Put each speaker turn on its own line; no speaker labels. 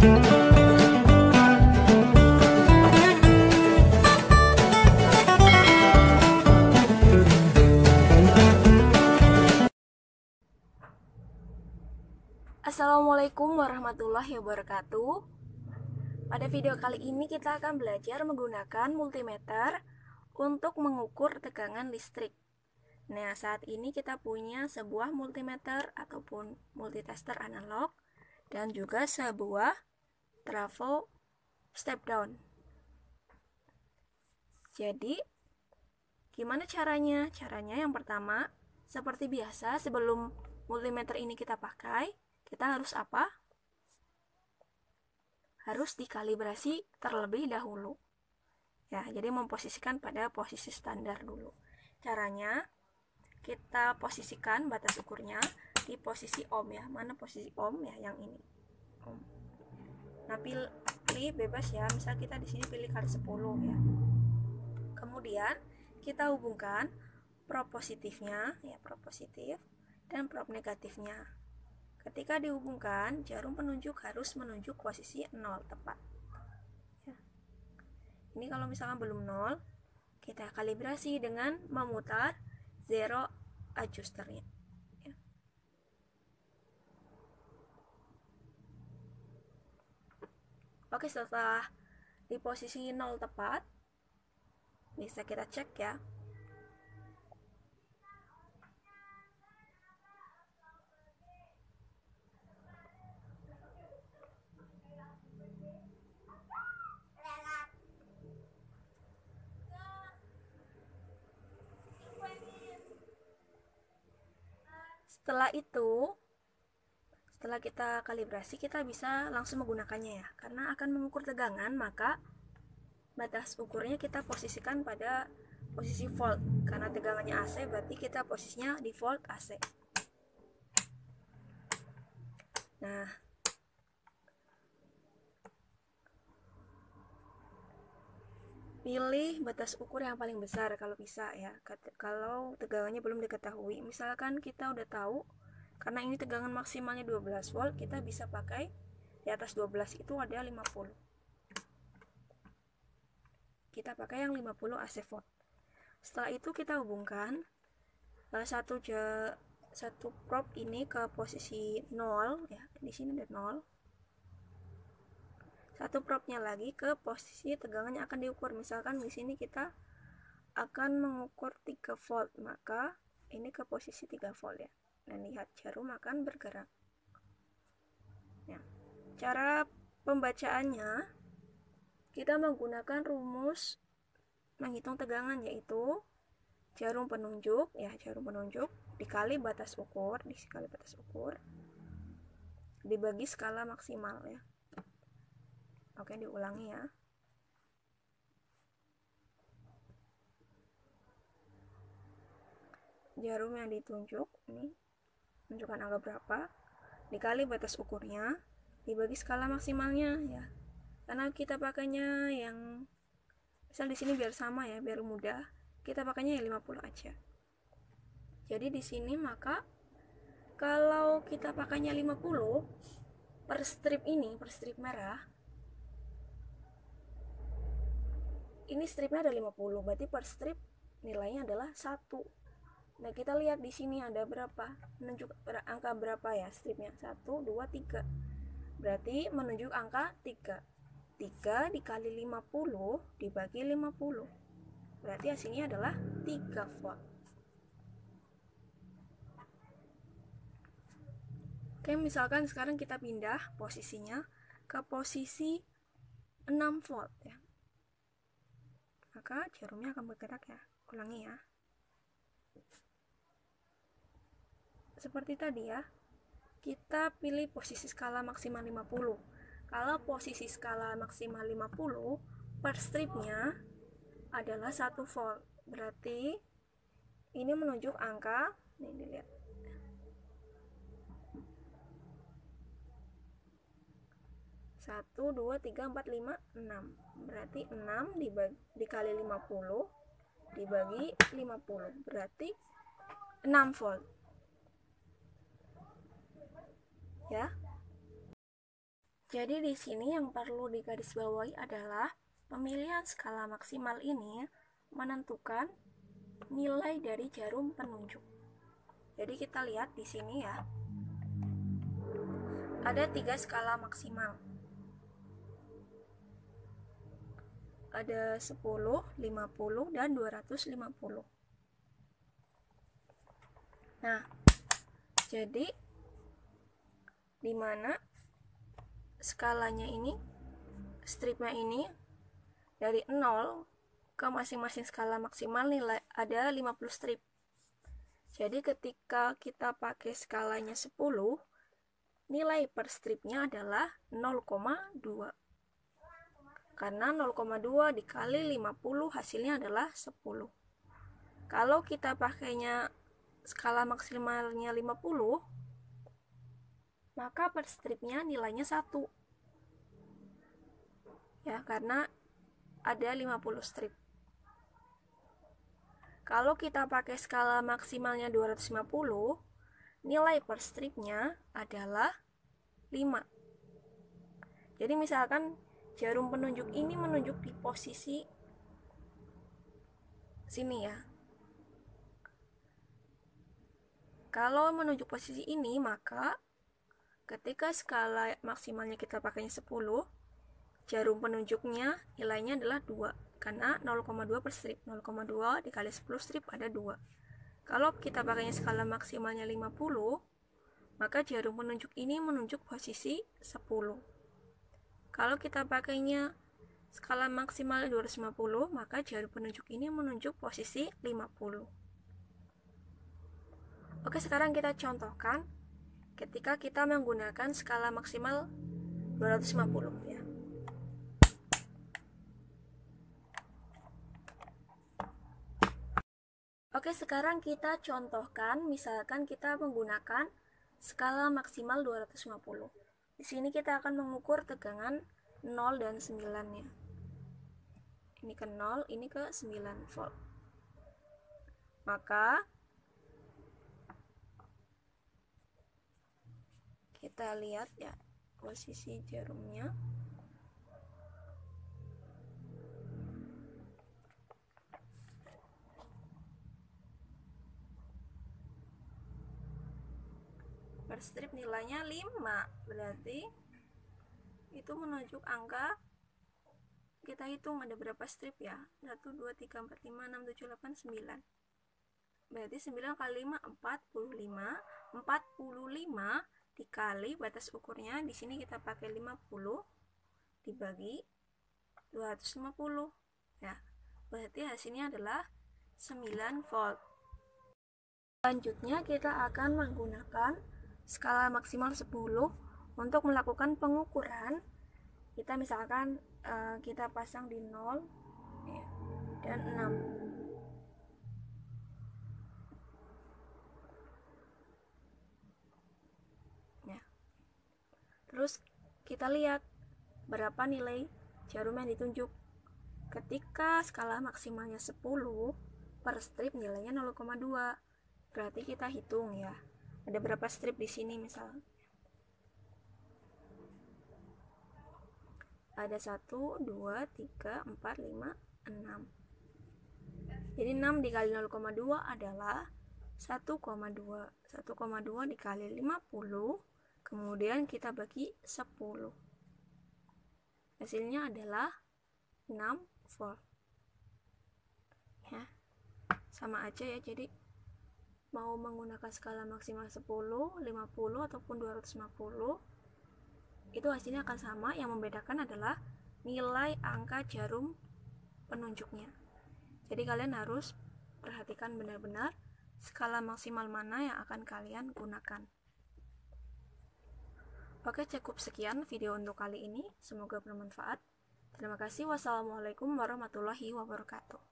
Assalamualaikum warahmatullahi wabarakatuh. Pada video kali ini kita akan belajar menggunakan multimeter untuk mengukur tegangan listrik. Nah, saat ini kita punya sebuah multimeter ataupun multitester analog dan juga sebuah trafo step down. Jadi, gimana caranya? Caranya yang pertama, seperti biasa sebelum multimeter ini kita pakai, kita harus apa? Harus dikalibrasi terlebih dahulu. Ya, jadi memposisikan pada posisi standar dulu. Caranya, kita posisikan batas ukurnya di posisi ohm ya. Mana posisi ohm ya? Yang ini. Ohm. Nah, pilih bebas ya. Misal kita di sini pilih kali 10 ya. Kemudian kita hubungkan prob positifnya ya, prob positif dan prob negatifnya. Ketika dihubungkan, jarum penunjuk harus menunjuk posisi 0 tepat. Ya. Ini kalau misalkan belum 0, kita kalibrasi dengan memutar zero adjusternya. Ya. Oke, setelah di posisi 0 tepat, bisa kita cek ya. Setelah itu, setelah kita kalibrasi, kita bisa langsung menggunakannya ya. Karena akan mengukur tegangan, maka batas ukurnya kita posisikan pada posisi volt. Karena tegangannya AC, berarti kita posisinya di volt AC. Nah, pilih batas ukur yang paling besar kalau bisa ya. Kalau tegangannya belum diketahui, misalkan kita udah tahu karena ini tegangan maksimalnya 12 volt, kita bisa pakai di atas 12 itu ada 50. Kita pakai yang 50 AC volt. Setelah itu kita hubungkan satu prob ini ke posisi 0 ya. Di sini ada 0. Satu probnya lagi ke posisi tegangan yang akan diukur. Misalkan di sini kita akan mengukur 3 volt, maka ini ke posisi 3 volt ya. Dan lihat jarum akan bergerak. Ya. Cara pembacaannya, kita menggunakan rumus menghitung tegangan, yaitu jarum penunjuk ya, jarum penunjuk dikali batas ukur, dibagi skala maksimal ya. Oke, diulangi ya. Jarum yang ditunjuk ini menunjukkan angka berapa, dikali batas ukurnya, dibagi skala maksimalnya ya. Karena kita pakainya yang misal di sini biar sama ya, biar mudah, kita pakainya yang 50 aja. Jadi di sini maka kalau kita pakainya 50 per strip ini, per strip merah, ini stripnya ada 50, berarti per strip nilainya adalah 1. Nah, kita lihat di sini ada berapa, menunjuk angka berapa ya stripnya, 1, 2, 3. Berarti menunjuk angka 3. 3 dikali 50 dibagi 50. Berarti hasilnya adalah 3 volt. Oke, misalkan sekarang kita pindah posisinya ke posisi 6 volt ya. Maka jarumnya akan bergerak ya. Ulangi ya. Seperti tadi ya, kita pilih posisi skala maksimal 50. Kalau posisi skala maksimal 50, per stripnya adalah 1 volt. Berarti ini menunjuk angka, nih dilihat, 1, 2, 3, 4, 5, 6. Berarti 6 dikali 50 dibagi 50. Berarti 6 volt. Ya. Jadi di sini yang perlu digarisbawahi adalah pemilihan skala maksimal ini menentukan nilai dari jarum penunjuk. Jadi kita lihat di sini ya. Ada 3 skala maksimal. Ada 10, 50, dan 250. Nah, jadi di mana skalanya ini, stripnya ini dari 0 ke masing-masing skala maksimal nilai ada 50 strip. Jadi ketika kita pakai skalanya 10, nilai per stripnya adalah 0,2. Karena 0,2 dikali 50 hasilnya adalah 10. Kalau kita pakainya skala maksimalnya 50, maka per stripnya nilainya 1. Ya, karena ada 50 strip. Kalau kita pakai skala maksimalnya 250, nilai per stripnya adalah 5. Jadi misalkan jarum penunjuk ini menunjuk di posisi sini ya. Kalau menunjuk posisi ini, maka ketika skala maksimalnya kita pakainya 10, jarum penunjuknya nilainya adalah 2. Karena 0,2 per strip. 0,2 dikali 10 strip ada 2. Kalau kita pakainya skala maksimalnya 50, maka jarum penunjuk ini menunjuk posisi 10. Kalau kita pakainya skala maksimal 250, maka jarum penunjuk ini menunjuk posisi 50. Oke, sekarang kita contohkan ketika kita menggunakan skala maksimal 250 ya. Oke, sekarang kita contohkan misalkan kita menggunakan skala maksimal 250. Di sini kita akan mengukur tegangan 0 dan 9 ya. Ini ke 0, ini ke 9 volt. Maka kita lihat ya posisi jarumnya. Per strip nilainya 5, berarti itu menunjuk angka, kita hitung ada berapa strip ya, 1, 2, 3, 4, 5, 6, 7, 8, 9. Berarti 9 kali 5, 45. 45 dikali batas ukurnya, di sini kita pakai 50 dibagi 250 ya. Berarti hasilnya adalah 9 volt. Selanjutnya kita akan menggunakan skala maksimal 10 untuk melakukan pengukuran. Kita misalkan kita pasang di 0 ya, dan 6. Terus kita lihat berapa nilai jarum yang ditunjuk. Ketika skala maksimalnya 10, per strip nilainya 0,2. Berarti kita hitung ya. Ada berapa strip di sini misal. Ada 1, 2, 3, 4, 5, 6. Jadi 6 dikali 0,2 adalah 1,2. 1,2 dikali 50. Kemudian kita bagi 10. Hasilnya adalah 6 volt. Ya. Sama aja ya, jadi mau menggunakan skala maksimal 10, 50 ataupun 250, itu hasilnya akan sama. Yang membedakan adalah nilai angka jarum penunjuknya. Jadi kalian harus perhatikan benar-benar skala maksimal mana yang akan kalian gunakan. Oke, cukup sekian video untuk kali ini. Semoga bermanfaat. Terima kasih. Wassalamualaikum warahmatullahi wabarakatuh.